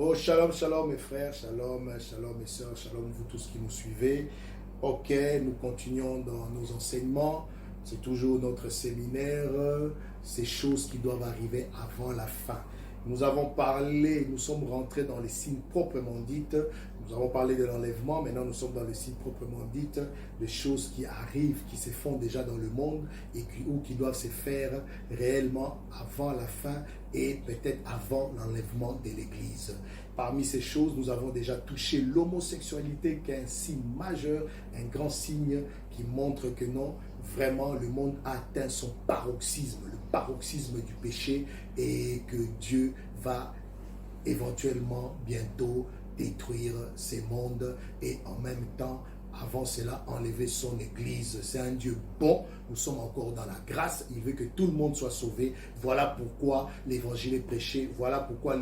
Oh, shalom, shalom mes frères, shalom, shalom mes soeurs, shalom vous tous qui nous suivez. Ok, nous continuons dans nos enseignements. C'est toujours notre séminaire, ces choses qui doivent arriver avant la fin. Nous avons parlé, nous sommes rentrés dans les signes proprement dites. Nous avons parlé de l'enlèvement, maintenant nous sommes dans les signes proprement dites, des choses qui arrivent, qui se font déjà dans le monde et qui doivent se faire réellement avant la fin et peut-être avant l'enlèvement de l'Église. Parmi ces choses, nous avons déjà touché l'homosexualité qui est un signe majeur, un grand signe qui montre que non, vraiment le monde a atteint son paroxysme, le paroxysme du péché et que Dieu va éventuellement bientôt détruire ces mondes et en même temps avant cela enlever son église. C'est un Dieu bon, nous sommes encore dans la grâce, il veut que tout le monde soit sauvé. Voilà pourquoi l'évangile est prêché, voilà pourquoi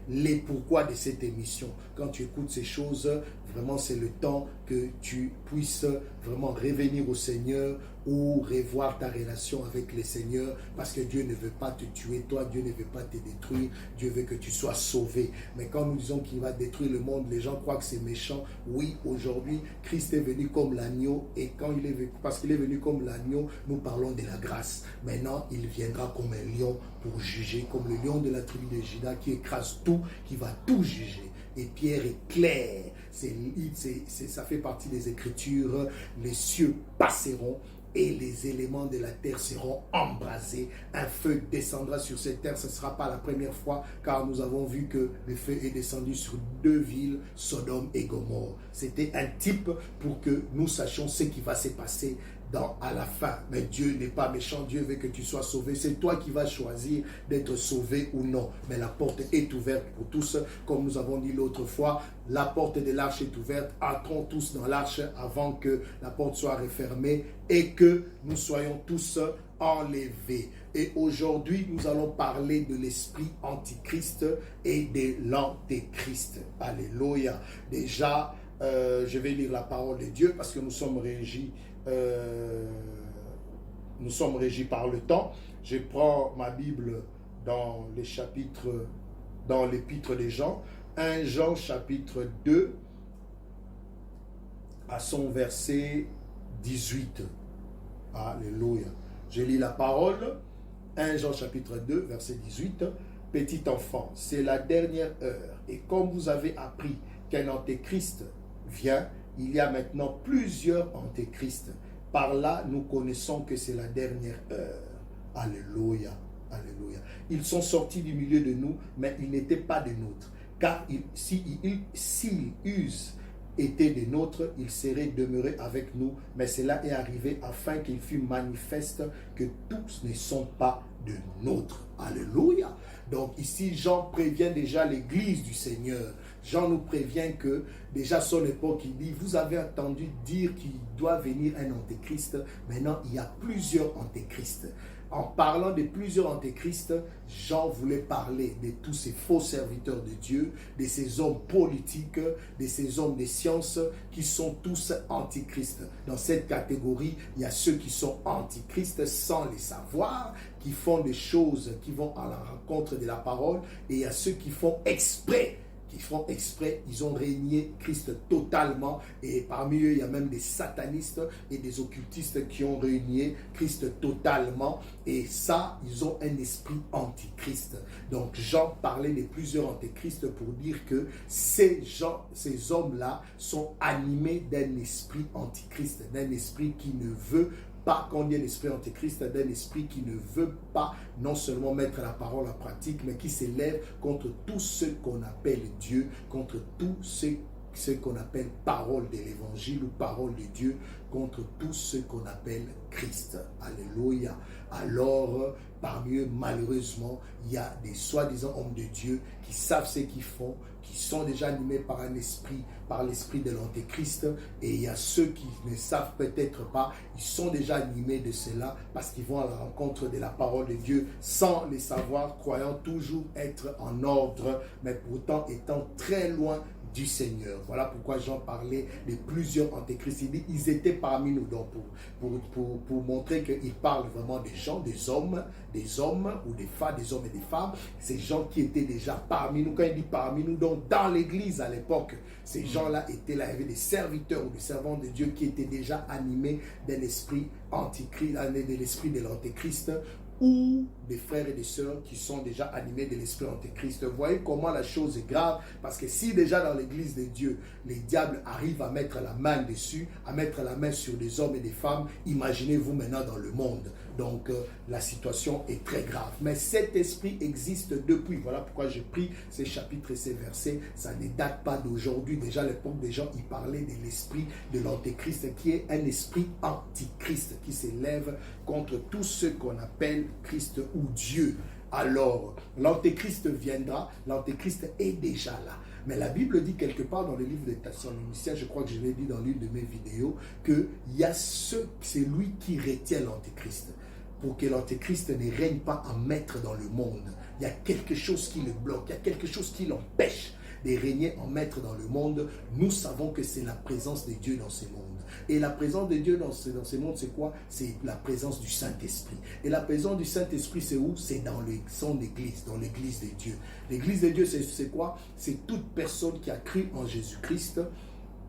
les pourquoi de cette émission. Quand tu écoutes ces choses, vraiment c'est le temps que tu puisses vraiment revenir au Seigneur ou revoir ta relation avec le Seigneur, parce que Dieu ne veut pas te tuer, toi Dieu ne veut pas te détruire, Dieu veut que tu sois sauvé. Mais quand nous disons qu'il va détruire le monde, les gens croient que c'est méchant. Oui, aujourd'hui, Christ est venu comme l'agneau, et quand il est venu, parce qu'il est venu comme l'agneau, nous parlons de la grâce. Maintenant, il viendra comme un lion pour juger, comme le lion de la tribu de Juda qui écrase tout, qui va tout juger. Et Pierre est clair, ça fait partie des Écritures, les cieux passeront et les éléments de la terre seront embrasés. Un feu descendra sur cette terre. Ce ne sera pas la première fois, car nous avons vu que le feu est descendu sur 2 villes, Sodome et Gomorrhe. C'était un type pour que nous sachions ce qui va se passer à la fin. Mais Dieu n'est pas méchant, Dieu veut que tu sois sauvé. C'est toi qui vas choisir d'être sauvé ou non. Mais la porte est ouverte pour tous. Comme nous avons dit l'autre fois, la porte de l'arche est ouverte. Entrons tous dans l'arche avant que la porte soit refermée et que nous soyons tous enlevés. Et aujourd'hui, nous allons parler de l'esprit antichrist et de l'antéchrist. Alléluia. Déjà, je vais lire la parole de Dieu parce que nous sommes régis par le temps. Je prends ma Bible dans les chapitres, dans l'épître de Jean, 1 Jean chapitre 2 à son verset 18. Alléluia. Je lis la parole, 1 Jean chapitre 2 verset 18. Petit enfant, c'est la dernière heure, et comme vous avez appris qu'un antéchrist vient, il y a maintenant plusieurs antéchrists. Par là, nous connaissons que c'est la dernière heure. Alléluia, alléluia. Ils sont sortis du milieu de nous, mais ils n'étaient pas des nôtres. Car s'ils eussent été des nôtres, ils seraient demeurés avec nous. Mais cela est arrivé afin qu'il fût manifeste que tous ne sont pas de nôtres. Alléluia. Donc ici, Jean prévient déjà l'église du Seigneur. Jean nous prévient que déjà à son époque, il dit, vous avez entendu dire qu'il doit venir un antéchrist. Maintenant, il y a plusieurs antéchrists. En parlant de plusieurs antéchrists, Jean voulait parler de tous ces faux serviteurs de Dieu, de ces hommes politiques, de ces hommes de science qui sont tous antichrists. Dans cette catégorie, il y a ceux qui sont antichrists sans les savoir, qui font des choses qui vont à la rencontre de la parole, et il y a ceux qui font exprès. Ils ont régné Christ totalement, et parmi eux, il y a même des satanistes et des occultistes qui ont régné Christ totalement, et ça, ils ont un esprit antichrist. Donc Jean parlait de plusieurs antéchrists pour dire que ces hommes-là sont animés d'un esprit antichrist, d'un esprit qui ne veut pas qu'on ait l'esprit antéchrist, d'un esprit qui ne veut pas non seulement mettre la parole en pratique, mais qui s'élève contre tout ce qu'on appelle Dieu, contre tout ce qu'on appelle parole de l'évangile ou parole de Dieu, contre tout ce qu'on appelle Christ. Alléluia. Alors, parmi eux, malheureusement, il y a des soi-disant hommes de Dieu qui savent ce qu'ils font, qui sont déjà animés par un esprit, par l'esprit de l'antéchrist, et il y a ceux qui ne savent peut-être pas, ils sont déjà animés de cela parce qu'ils vont à la rencontre de la parole de Dieu sans les savoir, croyant toujours être en ordre, mais pourtant étant très loin du Seigneur. Voilà pourquoi Jean parlait de plusieurs antéchrists. Il dit, ils étaient parmi nous. Donc, pour montrer qu'il parle vraiment des gens, des hommes ou des femmes, des hommes et des femmes, ces gens qui étaient déjà parmi nous. Quand il dit parmi nous, donc dans l'église à l'époque, ces gens-là étaient là. Il y avait des serviteurs ou des servants de Dieu qui étaient déjà animés d'un esprit antichrist, de l'esprit de l'antéchrist, ou des frères et des sœurs qui sont déjà animés de l'esprit antéchrist. Vous voyez comment la chose est grave, parce que si déjà dans l'église de Dieu, les diables arrivent à mettre la main dessus, à mettre la main sur des hommes et des femmes, imaginez-vous maintenant dans le monde. Donc la situation est très grave. Mais cet esprit existe depuis. Voilà pourquoi j'ai pris ces chapitres et ces versets. Ça ne date pas d'aujourd'hui. Déjà à l'époque des gens, ils parlaient de l'esprit de l'antéchrist, qui est un esprit antichrist, qui s'élève contre tout ce qu'on appelle Christ ou Dieu. Alors, l'antéchrist viendra, l'antéchrist est déjà là. Mais la Bible dit quelque part dans le livre des Thessaloniciens, je crois que je l'ai dit dans l'une de mes vidéos, qu'il y a c'est lui qui retient l'antéchrist. Pour que l'antéchrist ne règne pas en maître dans le monde. Il y a quelque chose qui le bloque, il y a quelque chose qui l'empêche de régner en maître dans le monde. Nous savons que c'est la présence de Dieu dans ce monde. Et la présence de Dieu dans ce monde, c'est quoi? C'est la présence du Saint-Esprit. Et la présence du Saint-Esprit, c'est où? C'est dans son église, dans l'église de Dieu. L'église de Dieu, c'est quoi? C'est toute personne qui a cru en Jésus-Christ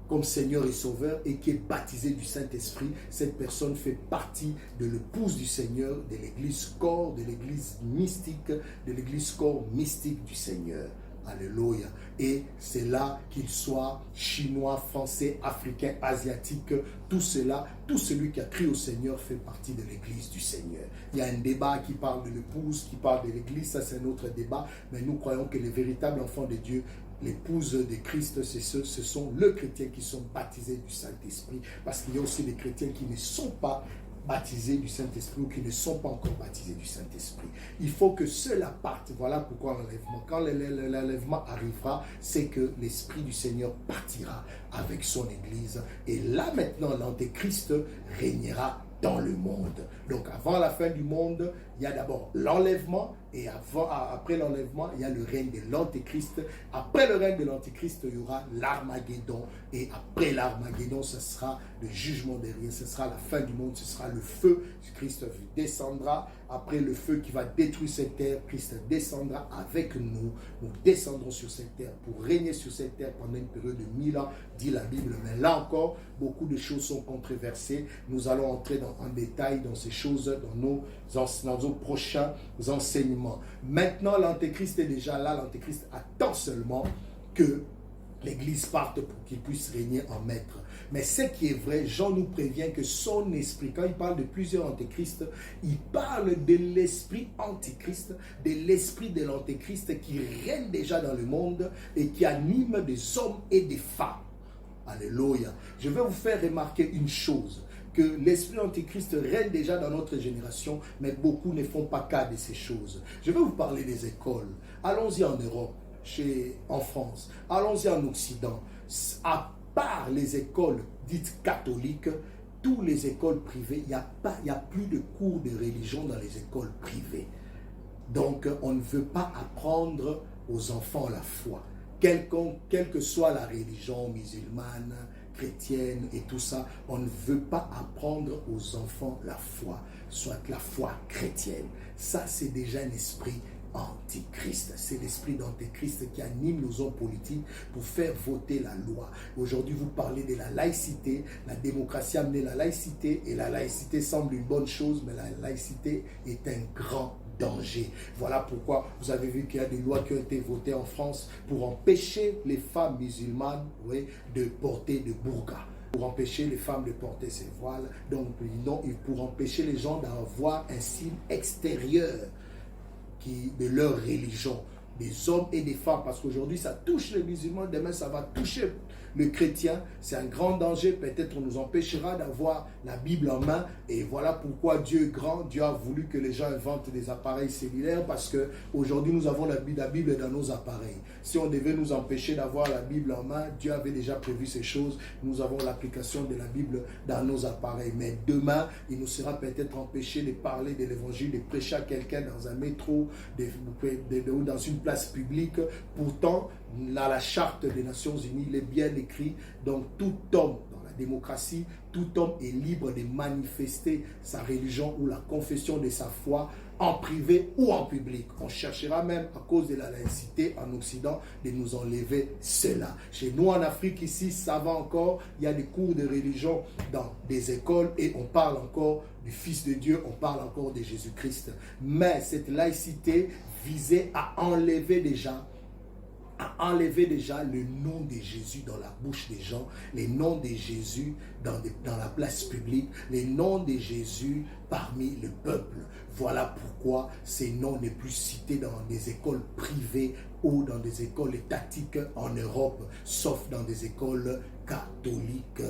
comme Seigneur et Sauveur et qui est baptisé du Saint-Esprit. Cette personne fait partie de l'épouse du Seigneur, de l'église corps, de l'église mystique, de l'église corps mystique du Seigneur. Alléluia. Et c'est là qu'il soit chinois, français, africain, asiatique, tout cela, tout celui qui a cru au Seigneur fait partie de l'église du Seigneur. Il y a un débat qui parle de l'épouse, qui parle de l'église, ça c'est un autre débat, mais nous croyons que les véritables enfants de Dieu, l'épouse de Christ, ce sont les chrétiens qui sont baptisés du Saint-Esprit, parce qu'il y a aussi des chrétiens qui ne sont pas baptisés du Saint-Esprit ou qui ne sont pas encore baptisés du Saint-Esprit. Il faut que cela parte. Voilà pourquoi l'enlèvement. Quand l'enlèvement arrivera, c'est que l'Esprit du Seigneur partira avec son Église. Et là maintenant, l'Antéchrist régnera dans le monde. Donc avant la fin du monde, il y a d'abord l'enlèvement et après l'enlèvement, il y a le règne de l'Antéchrist. Après le règne de l'Antéchrist, il y aura l'Armageddon. Et après l'Armageddon, ce sera le jugement derrière, ce sera la fin du monde, ce sera le feu. Christ descendra. Après le feu qui va détruire cette terre, Christ descendra avec nous. Nous descendrons sur cette terre pour régner sur cette terre pendant une période de 1000 ans, dit la Bible. Mais là encore, beaucoup de choses sont controversées. Nous allons entrer en détail dans ces choses, dans nos prochains enseignements. Maintenant, l'Antéchrist est déjà là. L'Antéchrist attend seulement que l'Église parte pour qu'il puisse régner en maître. Mais ce qui est vrai, Jean nous prévient que son esprit, quand il parle de plusieurs antéchrists, il parle de l'esprit antichrist, de l'esprit de l'antéchrist qui règne déjà dans le monde et qui anime des hommes et des femmes. Alléluia. Je vais vous faire remarquer une chose, que l'esprit antichrist règne déjà dans notre génération, mais beaucoup ne font pas cas de ces choses. Je vais vous parler des écoles. Allons-y en Europe, en France, allons-y en Occident. À part les écoles dites catholiques, toutes les écoles privées, il n'y a plus de cours de religion dans les écoles privées. Donc, on ne veut pas apprendre aux enfants la foi. Quelle que soit la religion musulmane, chrétienne et tout ça, on ne veut pas apprendre aux enfants la foi, soit la foi chrétienne. Ça, c'est déjà un esprit antichrist. C'est l'esprit d'antéchrist qui anime nos hommes politiques pour faire voter la loi. Aujourd'hui, vous parlez de la laïcité. La démocratie a amené la laïcité et la laïcité semble une bonne chose, mais la laïcité est un grand danger. Voilà pourquoi vous avez vu qu'il y a des lois qui ont été votées en France pour empêcher les femmes musulmanes, oui, de porter de burqa, pour empêcher les femmes de porter ces voiles, donc pour empêcher les gens d'avoir un signe extérieur de leur religion, des hommes et des femmes, parce qu'aujourd'hui ça touche les musulmans, demain ça va toucher le chrétien, c'est un grand danger. Peut-être on nous empêchera d'avoir la Bible en main. Et voilà pourquoi Dieu est grand. Dieu a voulu que les gens inventent des appareils cellulaires parce qu'aujourd'hui, nous avons la Bible dans nos appareils. Si on devait nous empêcher d'avoir la Bible en main, Dieu avait déjà prévu ces choses. Nous avons l'application de la Bible dans nos appareils. Mais demain, il nous sera peut-être empêché de parler de l'évangile, de prêcher à quelqu'un dans un métro ou dans une place publique. Pourtant, dans la charte des Nations Unies, il est bien écrit, donc tout homme dans la démocratie, tout homme est libre de manifester sa religion ou la confession de sa foi en privé ou en public. On cherchera même, à cause de la laïcité en Occident, de nous enlever cela. Chez nous en Afrique, ici, ça va encore. Il y a des cours de religion dans des écoles et on parle encore du Fils de Dieu, on parle encore de Jésus-Christ. Mais cette laïcité visait à enlever déjà le nom de Jésus dans la bouche des gens, les noms de Jésus dans la place publique, les noms de Jésus parmi le peuple. Voilà pourquoi ces noms n'est plus cités dans des écoles privées ou dans des écoles étatiques en Europe, sauf dans des écoles catholiques